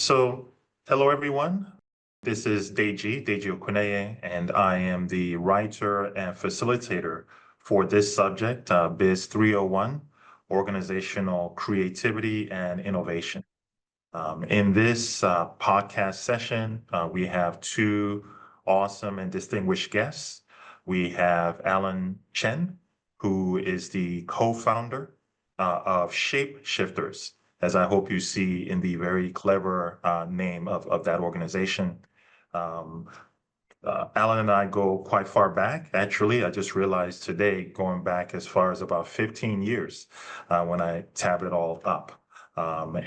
So, hello everyone. This is Deji Okuneye, and I am the writer and facilitator for this subject, BIZ 301, Organizational Creativity and Innovation. In this podcast session, we have two awesome and distinguished guests. We have Alan Chen, who is the co-founder of Shapeshifters, as I hope you see in the very clever name of that organization. Um, Alan and I go quite far back. Actually, I just realized today, going back as far as about 15 years when I tab it all up. Alan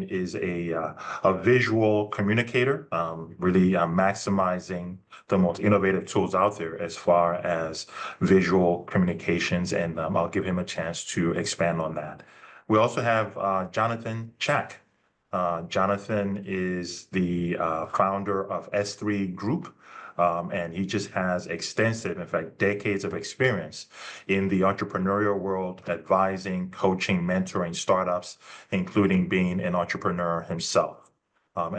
is a visual communicator, really maximizing the most innovative tools out there as far as visual communications, and I'll give him a chance to expand on that. We also have Jonathan Chack. Jonathan is the founder of S3 Group, and he just has extensive, in fact, decades of experience in the entrepreneurial world, advising, coaching, mentoring startups, including being an entrepreneur himself. I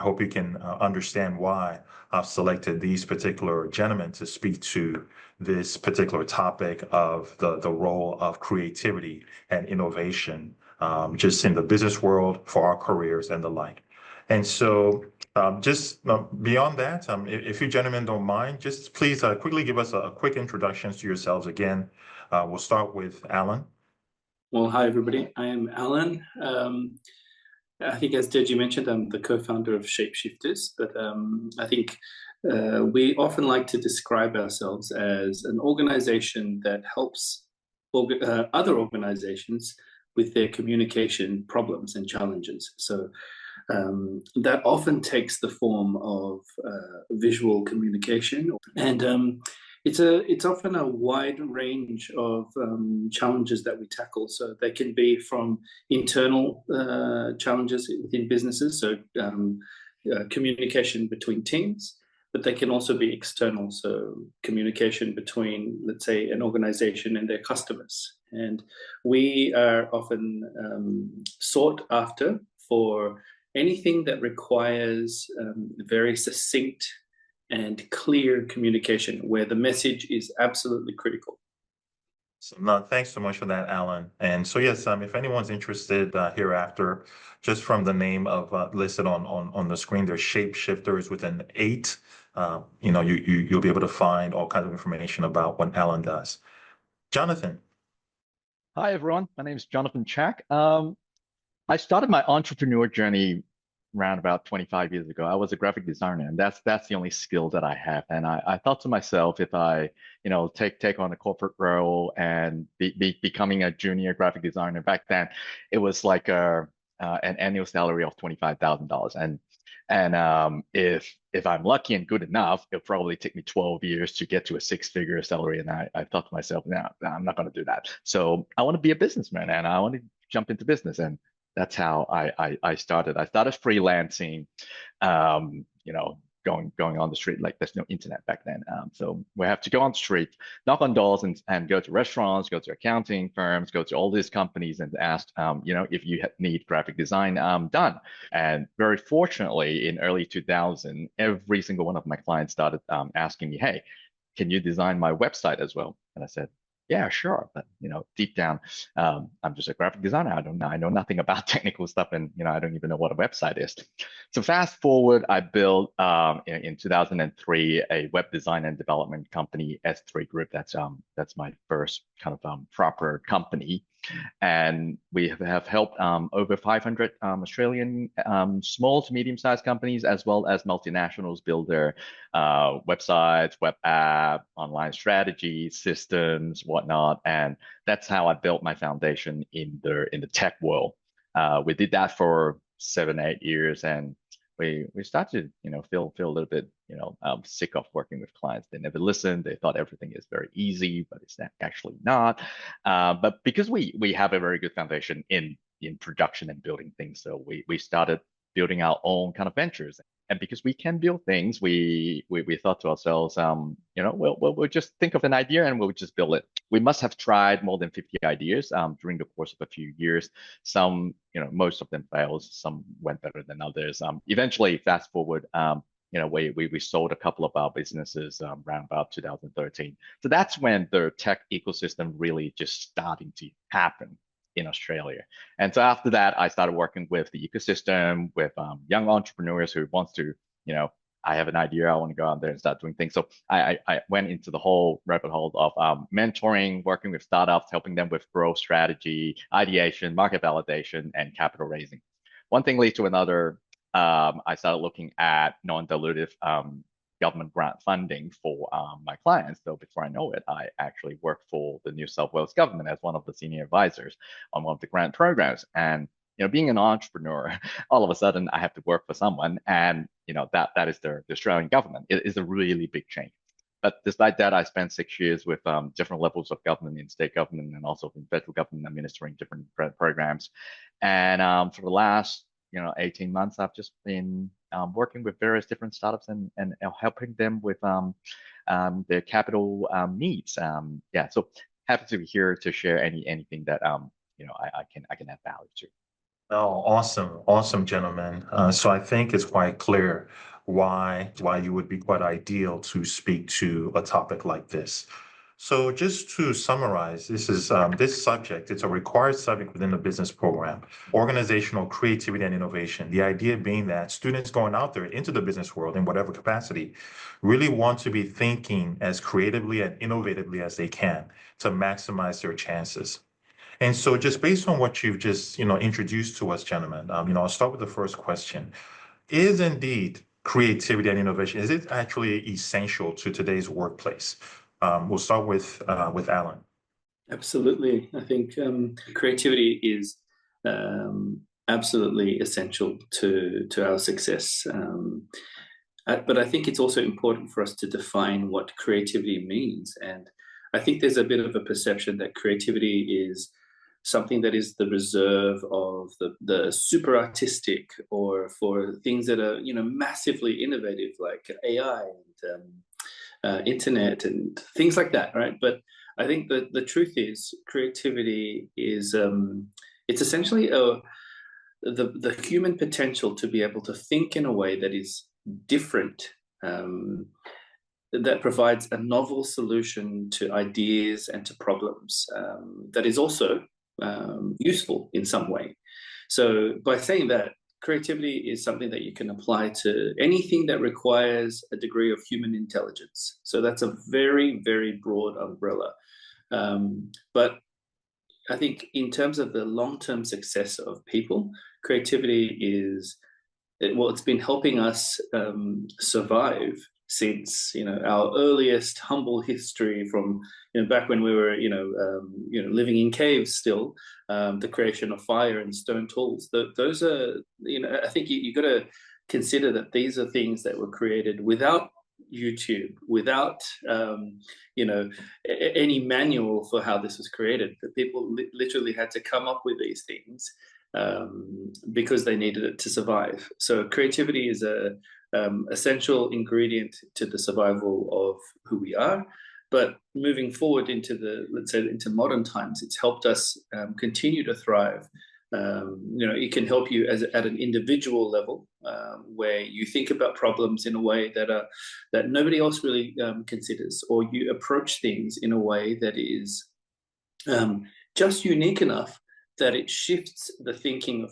hope you can understand why I've selected these particular gentlemen to speak to this particular topic of the role of creativity and innovation, just in the business world, for our careers and the like. And so just beyond that, if you gentlemen don't mind, just please quickly give us a quick introduction to yourselves again. We'll start with Alan. Well, hi, everybody. I am Alan. I think, as Deji mentioned, I'm the co-founder of Shapeshifters, but I think we often like to describe ourselves as an organization that helps other organizations with their communication problems and challenges. So that often takes the form of visual communication, and it's often a wide range of challenges that we tackle. So they can be from internal challenges within businesses, so communication between teams, but they can also be external, so communication between, let's say, an organization and their customers. And we are often sought after for anything that requires very succinct and clear communication, where the message is absolutely critical. So, no, thanks so much for that, Alan. And so, yes, if anyone's interested hereafter, just from the name of listed on the screen, there's Shapeshifters with an 8. You'll be able to find all kinds of information about what Alan does. Jonathan. Hi, everyone. My name is Jonathan Chack. I started my entrepreneur journey around about 25 years ago. I was a graphic designer, and that's the only skill that I have. And I thought to myself, if I, take on a corporate role and becoming a junior graphic designer, back then, it was like an annual salary of $25,000. And if I'm lucky and good enough, it'll probably take me 12 years to get to a 6-figure salary. And I thought to myself, no, I'm not going to do that. So I want to be a businessman, and I want to jump into business. And that's how I started. I started freelancing, going on the street. Like, there's no internet back then. So we have to go on the street, knock on doors, and go to restaurants, go to accounting firms, go to all these companies and ask, if you need graphic design done. And very fortunately, in early 2000, every single one of my clients started asking me, hey, can you design my website as well? And I said, yeah, sure. But, deep down, I'm just a graphic designer. I know nothing about technical stuff, and, I don't even know what a website is. So fast forward, I built in 2003 a web design and development company, S3 Group. That's my first kind of proper company. And we have helped over 500 Australian small to medium-sized companies, as well as multinationals, build their websites, web app, online strategies, systems, whatnot. And that's how I built my foundation in the tech world. We did that for 7-8 years, and we started to feel a little bit sick of working with clients. They never listen. They thought everything is very easy, but it's actually not. But because we have a very good foundation in production and building things, so we started building our own kind of ventures. And because we can build things, we thought to ourselves, we'll just think of an idea and we'll just build it. we must have tried more than 50 ideas during the course of a few years. Some, most of them failed. Some went better than others. Eventually, fast forward, we sold a couple of our businesses around about 2013. So that's when the tech ecosystem really just starting to happen in Australia. And so after that, I started working with the ecosystem, with young entrepreneurs who wants to, I have an idea, I want to go out there and start doing things. So I went into the whole rabbit hole of mentoring, working with startups, helping them with growth strategy, ideation, market validation, and capital raising. One thing leads to another. I started looking at non-dilutive government grant funding for my clients. So before I know it, I actually worked for the New South Wales government as one of the senior advisors on one of the grant programs. And being an entrepreneur, all of a sudden I have to work for someone, and that is the Australian government. It is a really big change. But despite that, I spent 6 years with different levels of government in state government and also in federal government administering different programs. And for the last 18 months, I've just been working with various different startups and helping them with their capital needs. So happy to be here to share anything that I can add value to. Oh, awesome, gentlemen. So I think it's quite clear why you would be quite ideal to speak to a topic like this. So just to summarize, this subject, it's a required subject within the business program, organizational creativity and innovation. The idea being that students going out there into the business world in whatever capacity really want to be thinking as creatively and innovatively as they can to maximize their chances. And so just based on what you've just, introduced to us, gentlemen, I'll start with the first question. Is indeed creativity and innovation, is it actually essential to today's workplace? We'll start with Alan. Absolutely. I think creativity is absolutely essential to our success. But I think it's also important for us to define what creativity means. And I think there's a bit of a perception that creativity is something that is the reserve of the super artistic, or for things that are massively innovative like AI and internet and things like that, right? But I think that the truth is creativity is it's essentially the human potential to be able to think in a way that is different, that provides a novel solution to ideas and to problems, that is also useful in some way. So by saying that, creativity is something that you can apply to anything that requires a degree of human intelligence. So that's a very, very broad umbrella. But I think in terms of the long-term success of people, creativity it's been helping us survive since our earliest humble history, from back when we were living in caves still, the creation of fire and stone tools. Those are I think you got to consider that these are things that were created without YouTube, without any manual for how this was created. That people literally had to come up with these things because they needed it to survive. So creativity is a essential ingredient to the survival of who we are. But moving forward into into modern times, it's helped us continue to thrive. It can help you at an individual level, where you think about problems in a way that nobody else really considers, or you approach things in a way that is just unique enough that it shifts the thinking of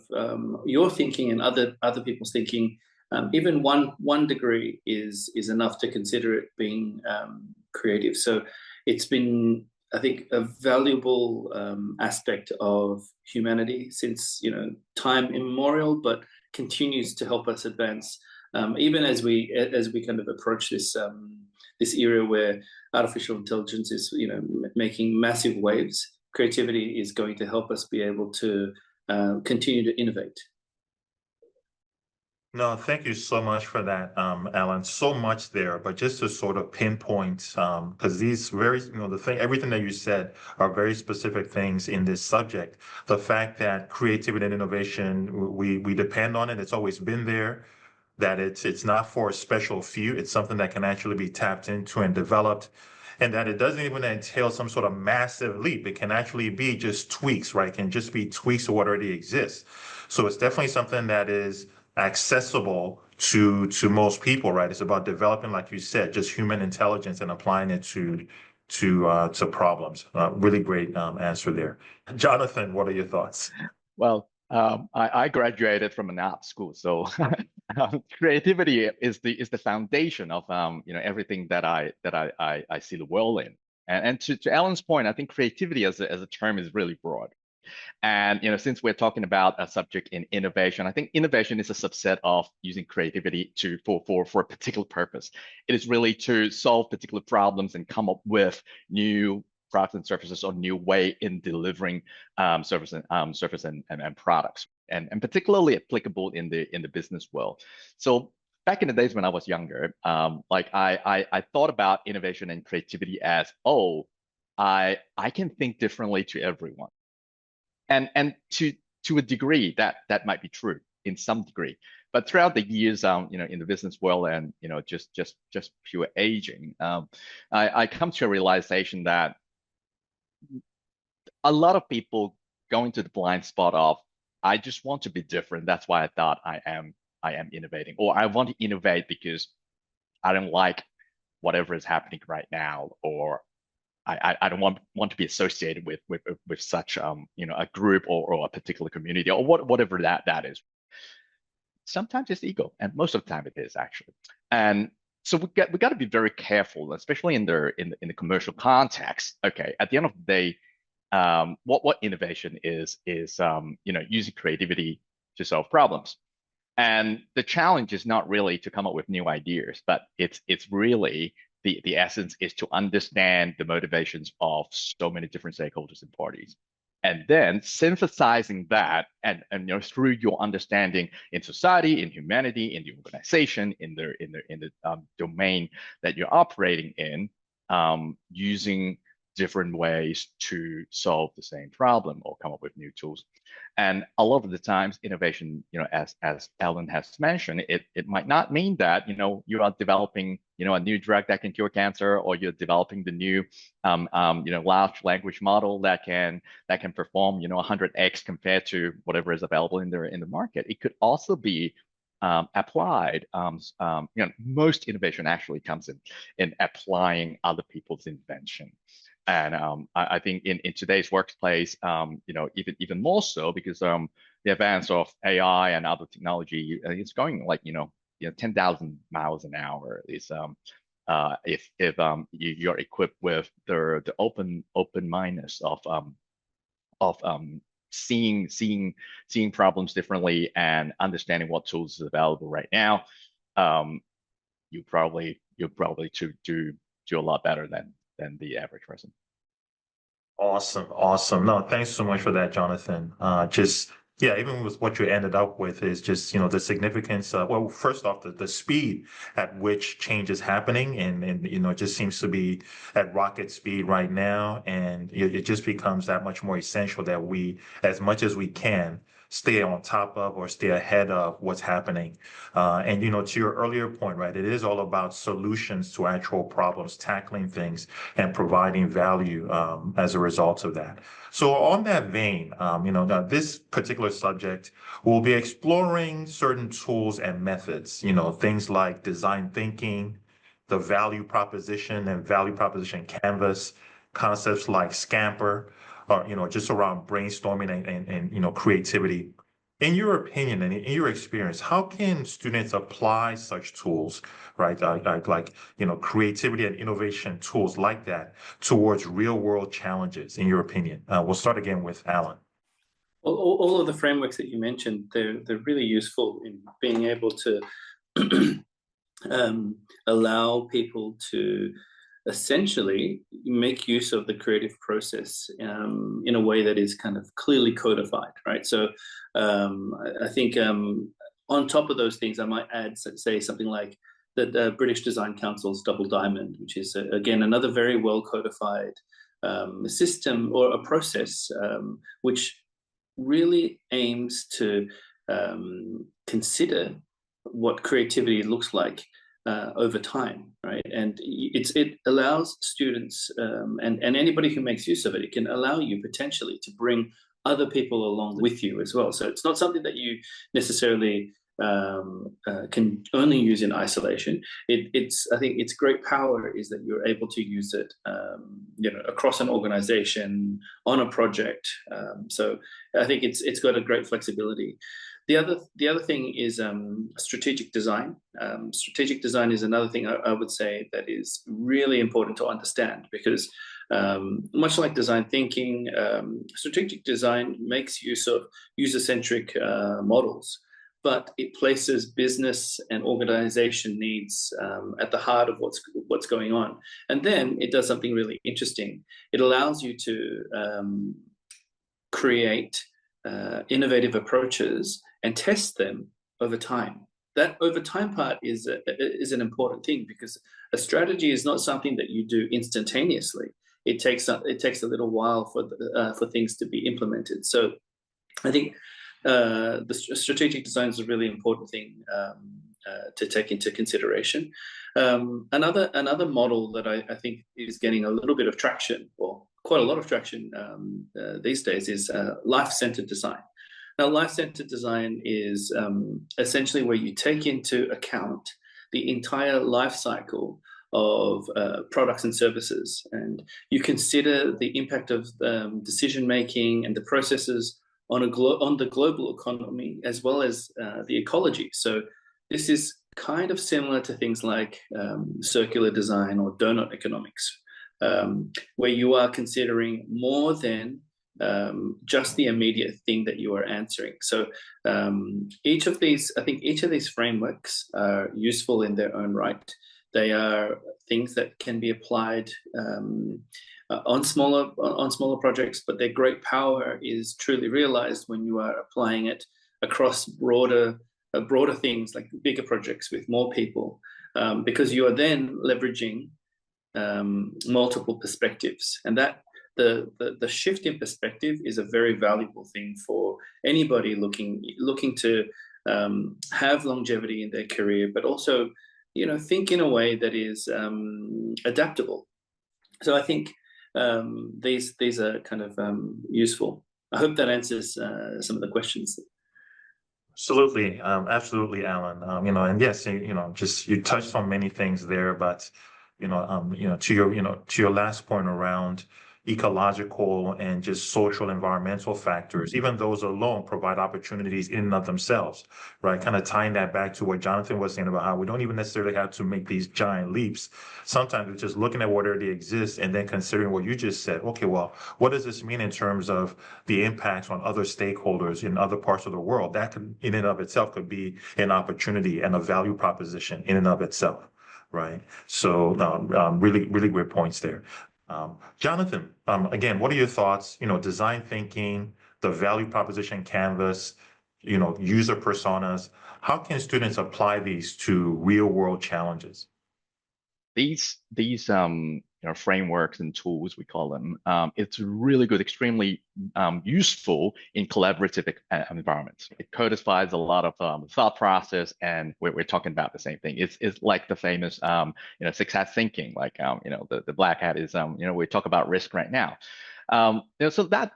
your thinking and other people's thinking. Even one degree is enough to consider it being creative. So it's been, I think, a valuable aspect of humanity since time immemorial, but continues to help us advance, even as we kind of approach this era where artificial intelligence is making massive waves. Creativity is going to help us be able to continue to innovate. No, thank you so much for that, Alan. So much there, but just to sort of pinpoint, because these very, everything that you said are very specific things in this subject. The fact that creativity and innovation, we depend on it. It's always been there. That it's not for a special few. It's something that can actually be tapped into and developed. and that it doesn't even entail some sort of massive leap. It can actually be just tweaks, right? It can just be tweaks of what already exists. So it's definitely something that is accessible to most people, right? It's about developing, like you said, just human intelligence and applying it to problems. Really great answer there. Jonathan, what are your thoughts? Well, I graduated from an art school, so creativity is the foundation of everything that I see the world in. And to Alan's point, I think creativity as a term is really broad. And since we're talking about a subject in innovation, I think innovation is a subset of using creativity for a particular purpose. It is really to solve particular problems and come up with new products and services or new way in delivering service and products, and particularly applicable in the business world. So back in the days when I was younger, like I thought about innovation and creativity as, oh, I can think differently to everyone. And to a degree that might be true in some degree, but throughout the years, in the business world and just pure aging, I come to a realization that a lot of people go into the blind spot of, I just want to be different. That's why I thought I am innovating, or I want to innovate because I don't like whatever is happening right now, or I don't want to be associated with such a group or a particular community or whatever that is. Sometimes it's ego, and most of the time it is actually. And so we got to be very careful, especially in the commercial context. Okay, at the end of the day, what innovation is using creativity to solve problems. And the challenge is not really to come up with new ideas, but it's really the essence is to understand the motivations of so many different stakeholders and parties, and then synthesizing that and through your understanding in society, in humanity, in the organization, in the domain that you're operating in, using different ways to solve the same problem or come up with new tools. And a lot of the times innovation, as Alan has mentioned, it might not mean that you are developing a new drug that can cure cancer, or you're developing the new large language model that can perform 100x compared to whatever is available in the market. It could also be applied. Most innovation actually comes in applying other people's invention. And I think in today's workplace, even more so, because the advance of AI and other technology, it's going like 10,000 miles an hour. Is if you're equipped with the open mindedness of seeing problems differently and understanding what tools is available right now, you'll probably do a lot better than the average person. Awesome. No, thanks so much for that, Jonathan. Yeah, even with what you ended up with is just, the significance. Well, first off, the speed at which change is happening, and it just seems to be at rocket speed right now, and it just becomes that much more essential that we, as much as we can, stay on top of or stay ahead of what's happening. And to your earlier point, right, it is all about solutions to actual problems, tackling things and providing value as a result of that. So on that vein, now this particular subject will be exploring certain tools and methods, things like design thinking, the value proposition and value proposition canvas, concepts like Scamper, or, just around brainstorming and creativity. In your opinion and in your experience, how can students apply such tools, right? Like creativity and innovation tools like that towards real world challenges, in your opinion? We'll start again with Alan. All of the frameworks that you mentioned, they're really useful in being able to allow people to essentially make use of the creative process in a way that is kind of clearly codified, right? So I think on top of those things, I might add, say, something like the British Design Council's Double Diamond, which is, again, another very well codified system or a process which really aims to consider what creativity looks like over time, right? And it allows students and anybody who makes use of it, it can allow you potentially to bring other people along with you as well. So it's not something that you necessarily can only use in isolation. I think its great power is that you're able to use it, across an organization, on a project. So I think it's got a great flexibility. The other thing is strategic design. Strategic design is another thing I would say that is really important to understand, because much like design thinking, strategic design makes use of user-centric models, but it places business and organization needs at the heart of what's going on. And then it does something really interesting. It allows you to create innovative approaches and test them over time. That over time part is an important thing, because a strategy is not something that you do instantaneously. It takes a little while for things to be implemented. So I think the strategic design is a really important thing to take into consideration. Another model that I think is getting a little bit of traction, or quite a lot of traction these days, is life-centered design. Now, life-centered design is essentially where you take into account the entire life cycle of products and services, and you consider the impact of decision-making and the processes on the global economy, as well as the ecology. So this is kind of similar to things like circular design or donut economics, where you are considering more than just the immediate thing that you are answering. So each of these frameworks are useful in their own right. They are things that can be applied on smaller projects, but their great power is truly realized when you are applying it across broader things, like bigger projects with more people, because you are then leveraging multiple perspectives, and that the shift in perspective is a very valuable thing for anybody looking to have longevity in their career, but also think in a way that is adaptable. So I think these are kind of useful. I hope that answers some of the questions. Absolutely, Alan. And yes, just you touched on many things there, but to your last point around ecological and just social environmental factors, even those alone provide opportunities in and of themselves, right? Kind of tying that back to what Jonathan was saying about how we don't even necessarily have to make these giant leaps. Sometimes it's just looking at what already exists and then considering what you just said. Okay, well, what does this mean in terms of the impacts on other stakeholders in other parts of the world? That could, in and of itself, could be an opportunity and a value proposition in and of itself, right? So really, really great points there. Jonathan, again, what are your thoughts? Design thinking, the value proposition canvas, user personas. How can students apply these to real world challenges? These frameworks and tools, we call them, it's really good, extremely useful in collaborative environments. It codifies a lot of thought process, and we're talking about the same thing. It's like the famous success thinking, like the black hat is we talk about risk right now. So that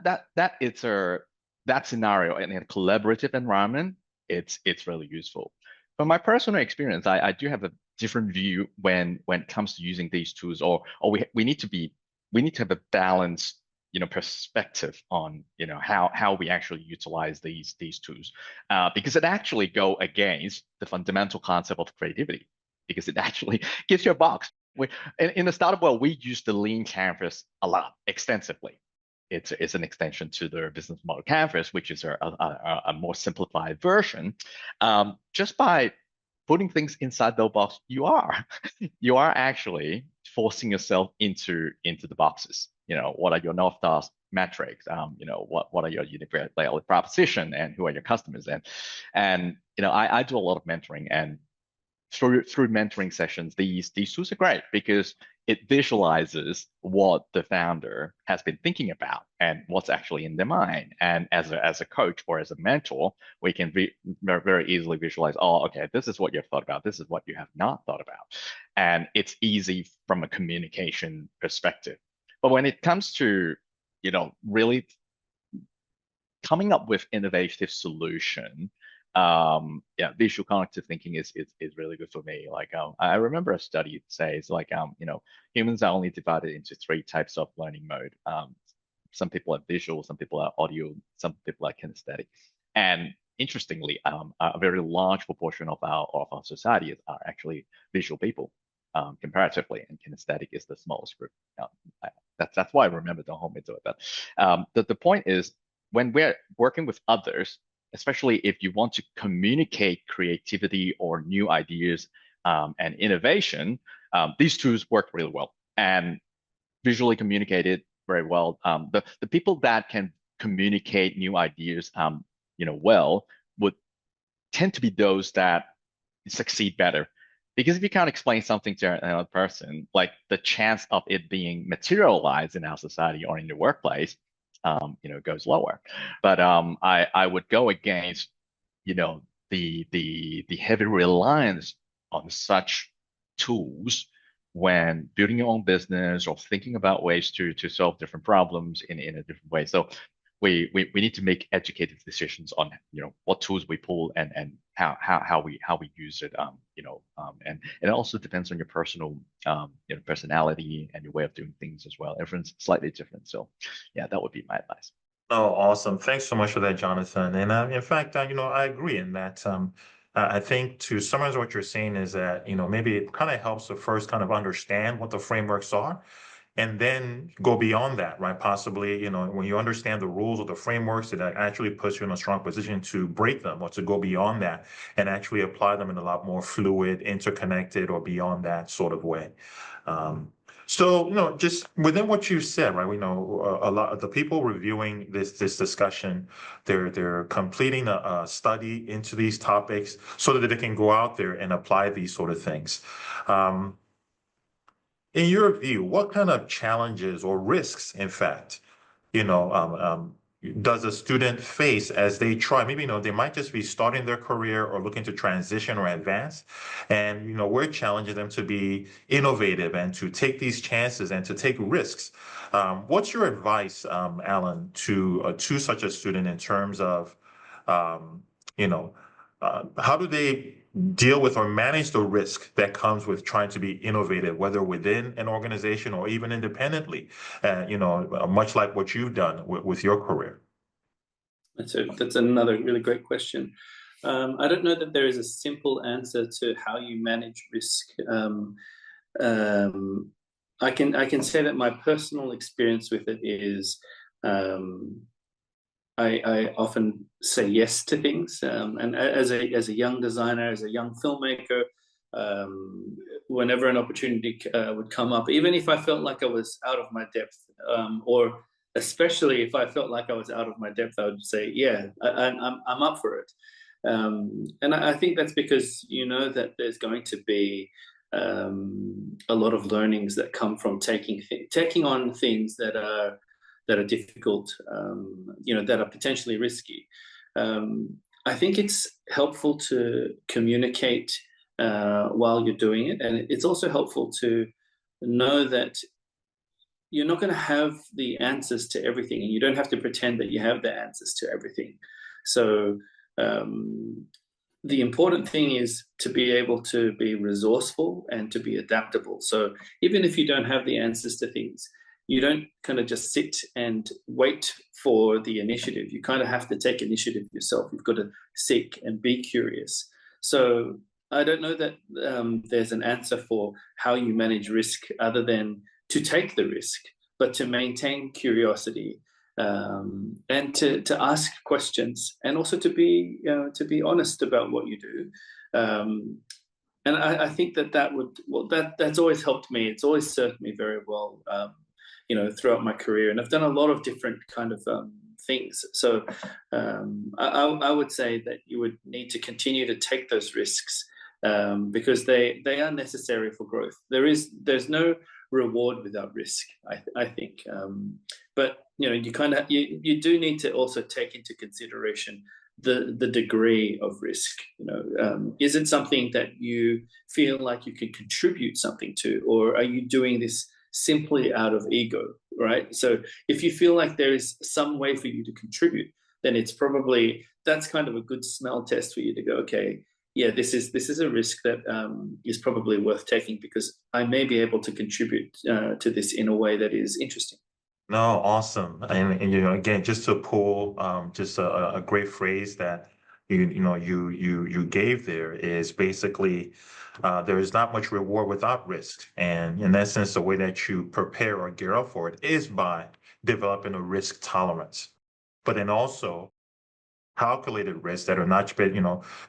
scenario in a collaborative environment, it's really useful. From my personal experience, I do have a different view when it comes to using these tools, or we need to have a balanced perspective on how we actually utilize these tools, because it actually go against the fundamental concept of creativity, because it actually gives you a box. In the startup world, we use the lean canvas a lot, extensively. It's an extension to the business model canvas, which is a more simplified version. Just by putting things inside the box, you are actually forcing yourself into the boxes. What are your North Star metrics? What are your unique value proposition, and who are your customers? And I do a lot of mentoring, and through mentoring sessions, these tools are great because it visualizes what the founder has been thinking about and what's actually in their mind. And as a coach or as a mentor, we can very easily visualize, oh, okay, this is what you've thought about, this is what you have not thought about. And it's easy from a communication perspective. But when it comes to, really coming up with innovative solution, visual cognitive thinking is really good for me. Like I remember a study says like humans are only divided into 3 types of learning mode. Some people are visual, some people are audio, some people are kinesthetic. And interestingly, a very large proportion of our society are actually visual people, comparatively, and kinesthetic is the smallest group. That's why I remember, don't hold me to it. But the point is, when we're working with others, especially if you want to communicate creativity or new ideas and innovation, these tools work really well and visually communicated very well. The people that can communicate new ideas, well, would tend to be those that succeed better. Because if you can't explain something to another person, like the chance of it being materialized in our society or in the workplace, goes lower. But I would go against, the heavy reliance on such tools when building your own business or thinking about ways to solve different problems in a different way. So we need to make educated decisions on what tools we pull and how we use it. And it also depends on your personal personality and your way of doing things as well. Everyone's slightly different. So yeah, that would be my advice. Oh, awesome. Thanks so much for that, Jonathan. And in fact, I agree in that I think to summarize what you're saying is that, maybe it kind of helps to first kind of understand what the frameworks are and then go beyond that, right? Possibly, when you understand the rules of the frameworks, it actually puts you in a strong position to break them or to go beyond that and actually apply them in a lot more fluid, interconnected, or beyond that sort of way. So, just within what you said, right? We know a lot of the people reviewing this discussion, they're completing a study into these topics so that they can go out there and apply these sort of things. In your view, what kind of challenges or risks, in fact, does a student face as they try? Maybe, they might just be starting their career or looking to transition or advance. And, we're challenging them to be innovative and to take these chances and to take risks. What's your advice, Alan, to such a student in terms of, how do they deal with or manage the risk that comes with trying to be innovative, whether within an organization or even independently, much like what you've done with your career? That's another really great question. I don't know that there is a simple answer to how you manage risk. I can say that my personal experience with it is I often say yes to things, and as a young designer, as a young filmmaker, whenever an opportunity would come up, even if I felt like I was out of my depth, or especially if I felt like I was out of my depth, I would say, yeah, I'm up for it. And I think that's because that there's going to be a lot of learnings that come from taking on things that are difficult, that are potentially risky. I think it's helpful to communicate while you're doing it, and it's also helpful to know that you're not going to have the answers to everything, and you don't have to pretend that you have the answers to everything. So the important thing is to be able to be resourceful and to be adaptable. So even if you don't have the answers to things, you don't kind of just sit and wait for the initiative. You kind of have to take initiative yourself. You've got to seek and be curious. So I don't know that there's an answer for how you manage risk other than to take the risk, but to maintain curiosity, and to ask questions, and also to be honest about what you do. And I think that's always helped me. It's always served me very well, throughout my career, and I've done a lot of different kind of things. So I would say that you would need to continue to take those risks, because they are necessary for growth. There's no reward without risk, I think. But you do need to also take into consideration the degree of risk. Is it something that you feel like you can contribute something to, or are you doing this simply out of ego, right? So if you feel like there is some way for you to contribute, then that's kind of a good smell test for you to go, okay, yeah, this is a risk that is probably worth taking, because I may be able to contribute to this in a way that is interesting. No, awesome. And again, just to pull just a great phrase that you gave there is basically there is not much reward without risk. And in essence, the way that you prepare or gear up for it is by developing a risk tolerance, but then also calculated risks that are not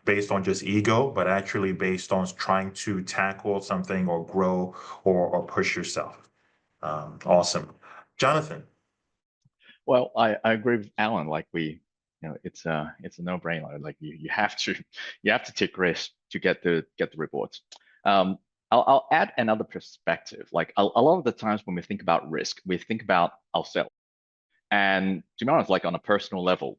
based on just ego, but actually based on trying to tackle something or grow or push yourself. Awesome. Jonathan. Well, I agree with Alan. Like it's a no-brainer. Like you have to take risks to get the rewards. I'll add another perspective. Like a lot of the times when we think about risk, we think about ourselves. And to be honest, like on a personal level,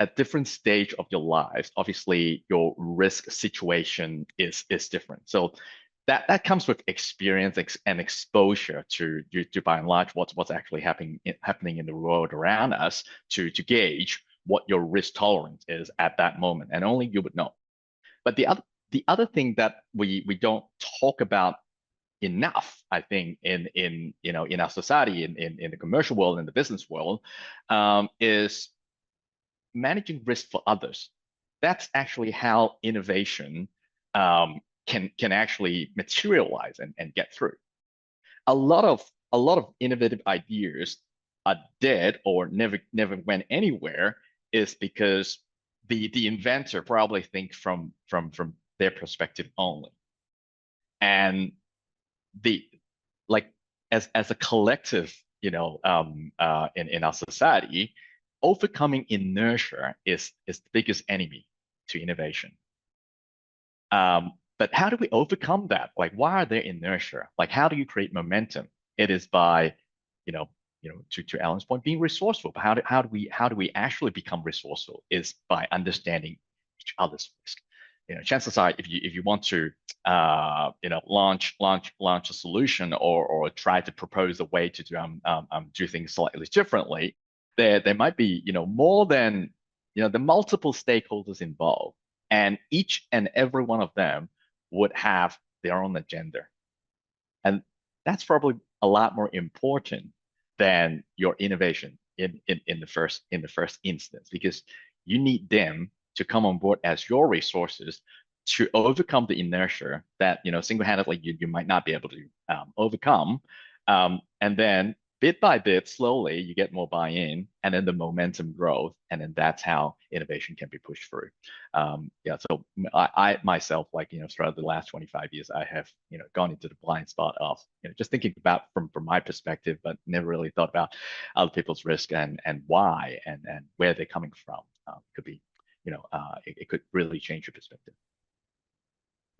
at different stage of your lives, obviously your risk situation is different. So that comes with experience and exposure to by and large what's actually happening in the world around us to gauge what your risk tolerance is at that moment, and only you would know. But the other thing that we don't talk about enough, I think, in our society, in the commercial world, in the business world, is managing risk for others. That's actually how innovation can actually materialize and get through. A lot of innovative ideas are dead or never went anywhere is because the inventor probably thinks from their perspective only. And as a collective, in our society, overcoming inertia is the biggest enemy to innovation. But how do we overcome that? Like, why are there inertia? Like, how do you create momentum? It is by, to Alan's point, being resourceful. But how do we actually become resourceful? Is by understanding each other's risk. Chances are, if you want to, launch a solution or try to propose a way to do things slightly differently, there might be, more than, the multiple stakeholders involved, and each and every one of them would have their own agenda. And that's probably a lot more important than your innovation in the first instance, because you need them to come on board as your resources to overcome the inertia that single-handedly you might not be able to overcome, and then bit by bit, slowly, you get more buy-in, and then the momentum grows, and then that's how innovation can be pushed through. So I myself, throughout the last 25 years, I have, gone into the blind spot of, just thinking about from my perspective, but never really thought about other people's risk and why and where they're coming from. Could be, it could really change your perspective.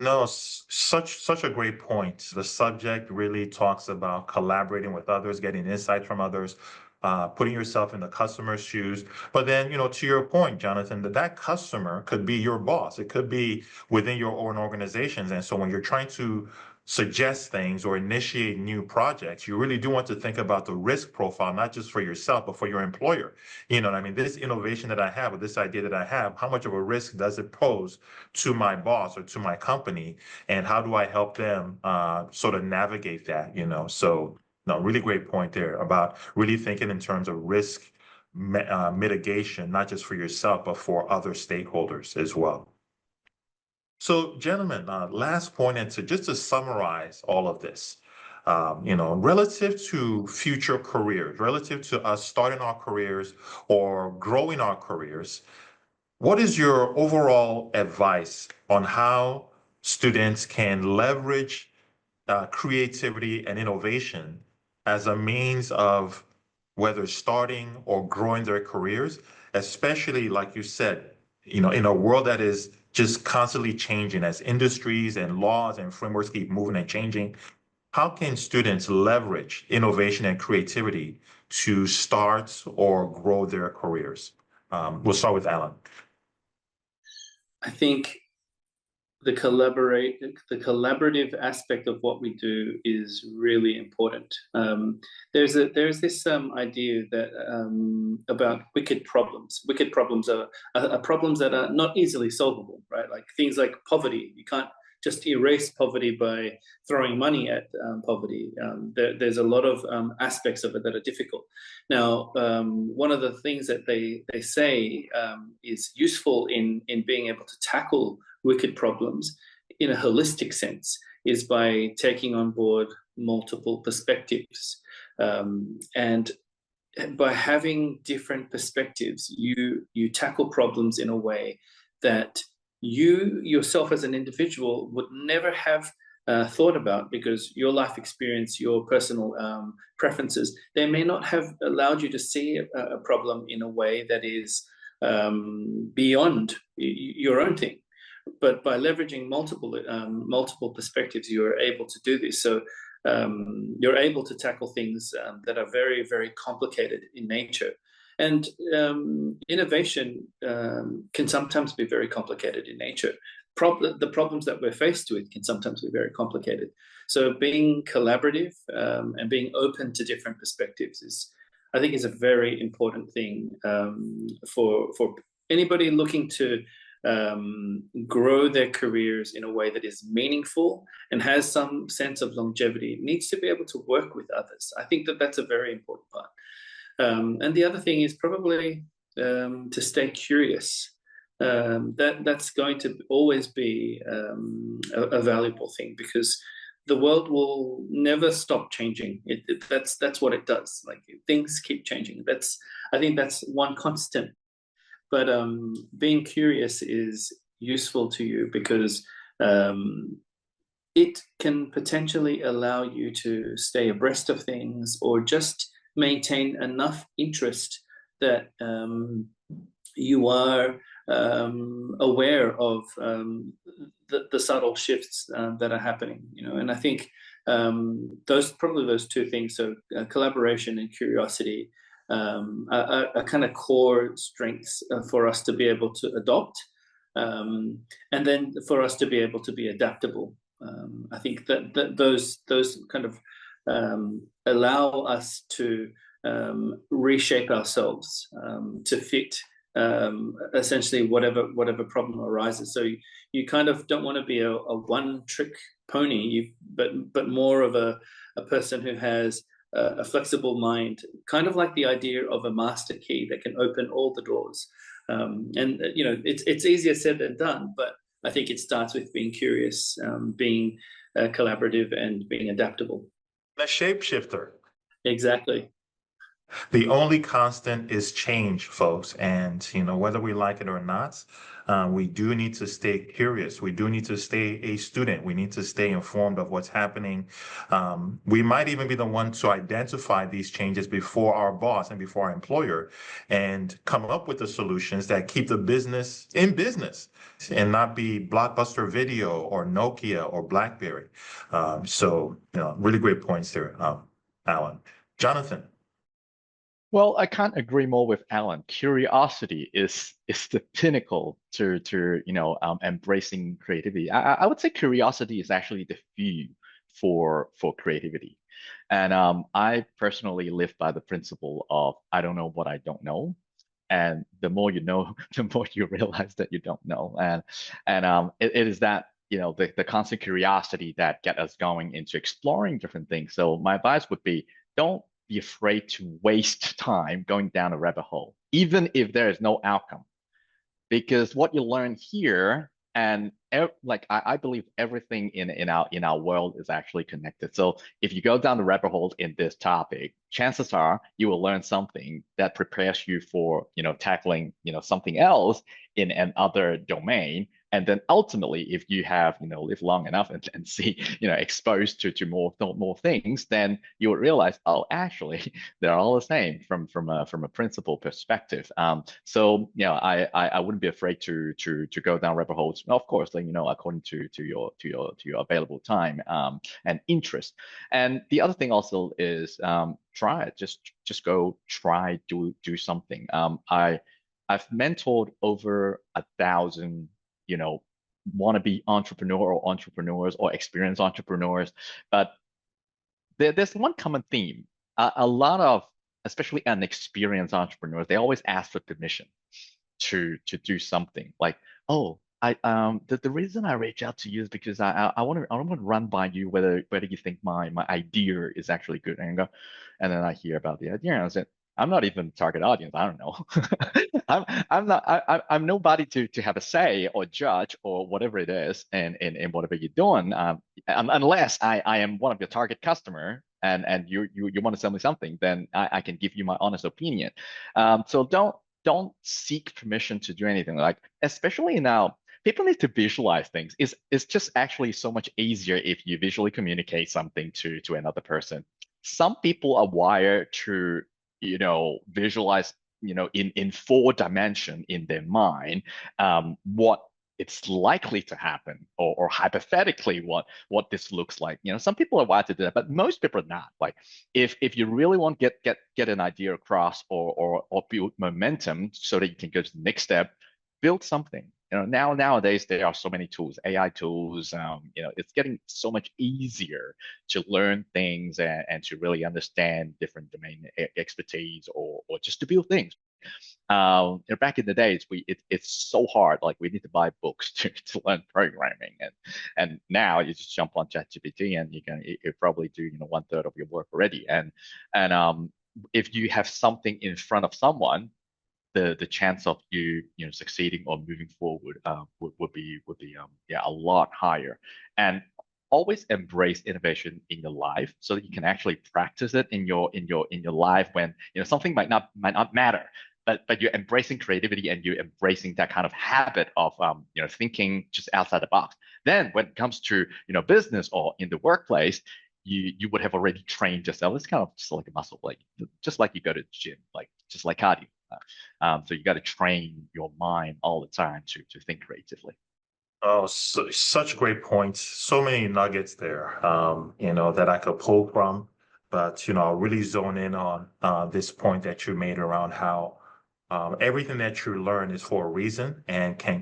No, such a great point. The subject really talks about collaborating with others, getting insight from others, putting yourself in the customer's shoes. But then, to your point, Jonathan, that customer could be your boss. It could be within your own organizations. And so when you're trying to suggest things or initiate new projects, you really do want to think about the risk profile, not just for yourself, but for your employer. You know what I mean? This innovation that I have, or this idea that I have, how much of a risk does it pose to my boss or to my company? And how do I help them sort of navigate that, So, no, really great point there about really thinking in terms of risk mitigation, not just for yourself, but for other stakeholders as well. So, gentlemen, last point, and just to summarize all of this, relative to future careers, relative to us starting our careers or growing our careers, what is your overall advice on how students can leverage creativity and innovation as a means of whether starting or growing their careers, especially like you said, in a world that is just constantly changing as industries and laws and frameworks keep moving and changing. How can students leverage innovation and creativity to start or grow their careers? We'll start with Alan. I think the collaborative aspect of what we do is really important. There's this idea that about wicked problems. Wicked problems are problems that are not easily solvable, right? Like things like poverty. You can't just erase poverty by throwing money at poverty. There's a lot of aspects of it that are difficult. Now, one of the things that they say is useful in being able to tackle wicked problems in a holistic sense is by taking on board multiple perspectives. And by having different perspectives, you tackle problems in a way that you yourself as an individual would never have thought about, because your life experience, your personal preferences, they may not have allowed you to see a problem in a way that is beyond your own thing. But by leveraging multiple perspectives, you are able to do this. So you're able to tackle things that are very, very complicated in nature. And innovation can sometimes be very complicated in nature. The problems that we're faced with can sometimes be very complicated. So being collaborative and being open to different perspectives I think, is a very important thing for anybody looking to grow their careers in a way that is meaningful and has some sense of longevity. Needs to be able to work with others. I think that that's a very important part. And the other thing is probably to stay curious. That's going to always be a valuable thing, because the world will never stop changing. That's what it does. Like, things keep changing. I think that's one constant. But being curious is useful to you, because it can potentially allow you to stay abreast of things, or just maintain enough interest that you are aware of the subtle shifts that are happening, and I think those two things, so collaboration and curiosity, are kind of core strengths for us to be able to adopt, and then for us to be able to be adaptable. I think that those kind of allow us to reshape ourselves to fit essentially whatever problem arises. So you kind of don't want to be a one-trick pony, but more of a person who has a flexible mind, kind of like the idea of a master key that can open all the doors. And it's easier said than done, but I think it starts with being curious, being collaborative, and being adaptable. The shapeshifter. Exactly. The only constant is change, folks. And, whether we like it or not, we do need to stay curious. We do need to stay a student. We need to stay informed of what's happening. We might even be the one to identify these changes before our boss and before our employer, and come up with the solutions that keep the business in business and not be Blockbuster Video or Nokia or BlackBerry. So, really great points there, Alan. Jonathan. Well, I can't agree more with Alan. Curiosity is the pinnacle to embracing creativity. I would say curiosity is actually the fuel for creativity. And I personally live by the principle of I don't know what I don't know. And the more you know, the more you realize that you don't know. And it is that, the constant curiosity that get us going into exploring different things. So my advice would be, don't be afraid to waste time going down a rabbit hole, even if there is no outcome. Because what you learn here, and I believe everything in our world is actually connected. So if you go down the rabbit hole in this topic, chances are you will learn something that prepares you for tackling something else in another domain And then ultimately, if you have, lived long enough and see, exposed to more things, then you would realize, oh, actually, they're all the same from a principal perspective. So I wouldn't be afraid to go down rabbit holes. Of course, like, according to your available time and interest. And the other thing also is try it. Just go try do something. I've mentored over 1,000, wannabe entrepreneur or entrepreneurs or experienced entrepreneurs, but there's one common theme. A lot of, especially unexperienced entrepreneurs, they always ask for permission to do something. Like, oh, the reason I reach out to you is because I want to run by you whether you think my idea is actually good. And then I hear about the idea and I said, I'm not even target audience. I don't know. I'm nobody to have a say or judge or whatever it is in whatever you're doing. Unless I am one of your target customer and you want to sell me something, then I can give you my honest opinion. So don't seek permission to do anything. Like, especially now, people need to visualize things. It's just actually so much easier if you visually communicate something to another person. Some people are wired to, visualize, in 4 dimension in their mind, what it's likely to happen, or hypothetically what this looks like. Some people are wired to do that, but most people are not. Like, if you really want to get an idea across or build momentum so that you can go to the next step, build something. Nowadays there are so many tools, AI tools. It's getting so much easier to learn things and to really understand different domain expertise or just to build things. Back in the days, it's so hard. Like, we need to buy books to learn programming, and now you just jump on ChatGPT and you probably do 1/3 of your work already. And if you have something in front of someone, the chance of you succeeding or moving forward would be a lot higher. And always embrace innovation in your life so that you can actually practice it in your life when something might not matter, but you're embracing creativity and you're embracing that kind of habit of thinking just outside the box. Then when it comes to business or in the workplace, you would have already trained yourself. It's kind of just like a muscle, like just like you go to the gym, like just like cardio. So you got to train your mind all the time to think creatively. Oh, such great points. So many nuggets there, that I could pull from. But, I'll really zone in on this point that you made around how everything that you learn is for a reason and can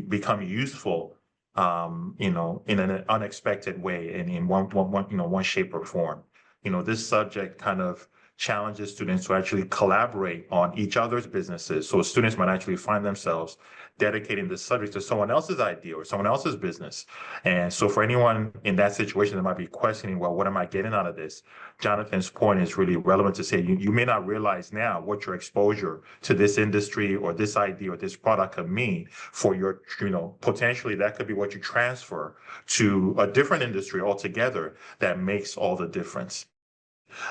become useful, in an unexpected way and in one shape or form. This subject kind of challenges students to actually collaborate on each other's businesses. So students might actually find themselves dedicating the subject to someone else's idea or someone else's business. And so for anyone in that situation that might be questioning, well, what am I getting out of this? Jonathan's point is really relevant to say you may not realize now what your exposure to this industry or this idea or this product could mean for your, potentially that could be what you transfer to a different industry altogether that makes all the difference.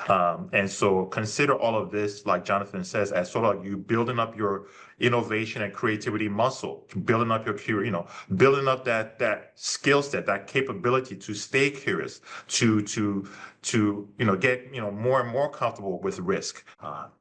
And so consider all of this, like Jonathan says, as sort of like you building up your innovation and creativity muscle, building up your building up that skill set, that capability to stay curious, to get more and more comfortable with risk.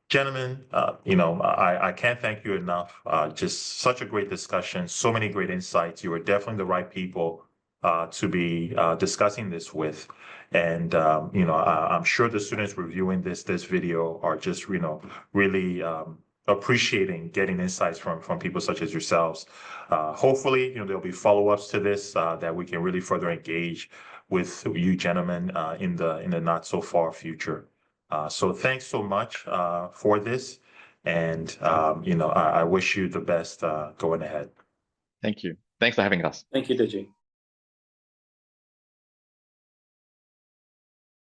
Gentlemen, I can't thank you enough. Just such a great discussion, so many great insights. You are definitely the right people to be discussing this with. And, I'm sure the students reviewing this video are just, really appreciating getting insights from people such as yourselves. Hopefully, there'll be follow-ups to this that we can really further engage with you gentlemen in the not so far future. So thanks so much for this. And, I wish you the best going ahead. Thank you. Thanks for having us. Thank you, Deji.